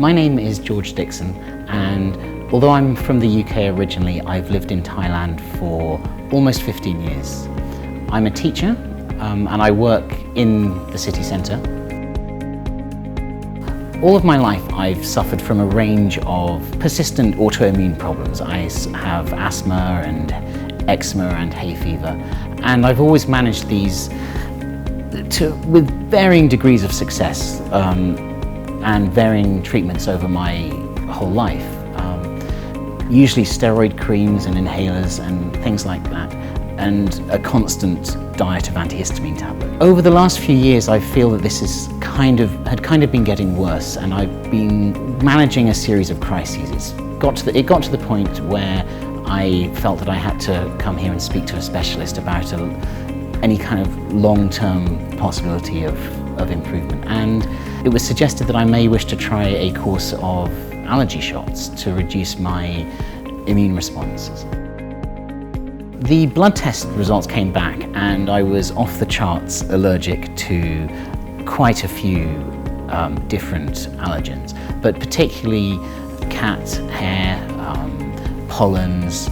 My name is George Dixon, and although I'm from the UK originally, I've lived in Thailand for almost 15 years. I'm a teacher and I work in the city centre. All of my life I've suffered from a range of persistent autoimmune problems. I have asthma and eczema and hay fever, and I've always managed these with varying degrees of success and varying treatments over my whole life. Usually steroid creams and inhalers and things like that, and a constant diet of antihistamine tablets. Over the last few years, I feel that this had kind of been getting worse, and I've been managing a series of crises. It got to the point where I felt that I had to come here and speak to a specialist about any kind of long-term possibility of improvement. And it was suggested that I may wish to try a course of allergy shots to reduce my immune responses. The blood test results came back and I was off the charts allergic to quite a few different allergens, but particularly cat hair, pollens,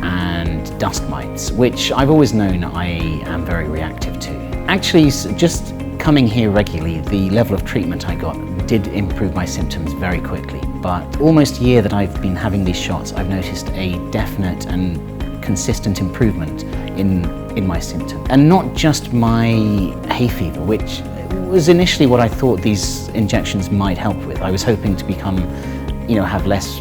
and dust mites, which I've always known I am very reactive to. Actually, just coming here regularly, the level of treatment I got did improve my symptoms very quickly. But almost a year that I've been having these shots, I've noticed a definite and consistent improvement in my symptoms. And not just my hay fever, which was initially what I thought these injections might help with. I was hoping to become, have less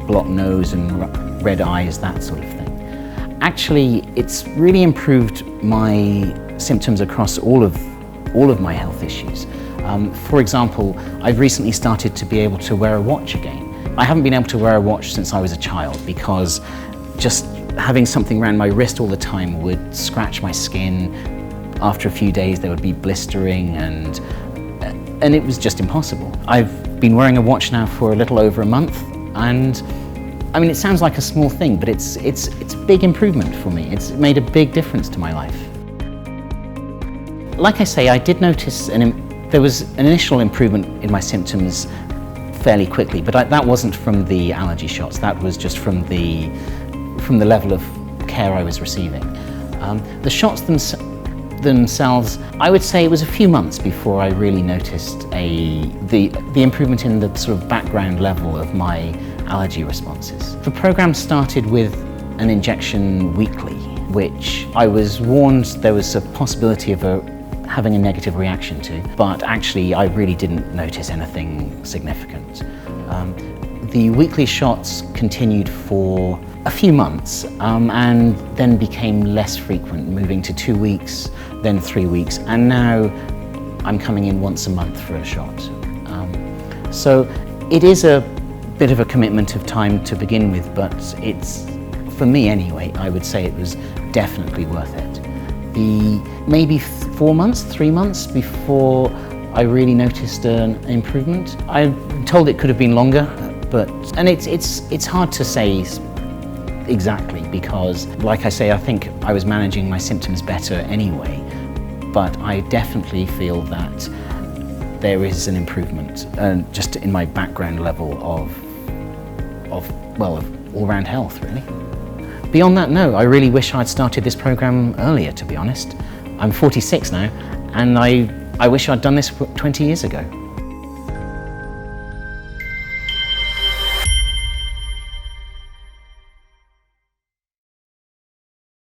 blocked nose and red eyes, that sort of thing. Actually, it's really improved my symptoms across all of my health issues. For example, I've recently started to be able to wear a watch again. I haven't been able to wear a watch since I was a child because just having something around my wrist all the time would scratch my skin. After a few days there would be blistering and it was just impossible. I've been wearing a watch now for a little over a month, and I mean, it sounds like a small thing, but it's a big improvement for me. It's made a big difference to my life. Like I say, I did notice there was an initial improvement in my symptoms fairly quickly, but that wasn't from the allergy shots. That was just from the level of care I was receiving. The shots themselves, I would say it was a few months before I really noticed the improvement in the sort of background level of my allergy responses. The program started with an injection weekly, which I was warned there was a possibility of having a negative reaction to, but actually I really didn't notice anything significant. The weekly shots continued for a few months and then became less frequent, moving to 2 weeks, then 3 weeks, and now I'm coming in once a month for a shot. So it is a bit of a commitment of time to begin with, but it's, for me anyway, I would say it was definitely worth it. Maybe 4 months, 3 months before I really noticed an improvement. I'm told it could have been longer, and it's hard to say exactly because, like I say, I think I was managing my symptoms better anyway, but I definitely feel that there is an improvement just in my background level of all-round health, really. Beyond that, no, I really wish I'd started this program earlier, to be honest. I'm 46 now, and I wish I'd done this 20 years ago.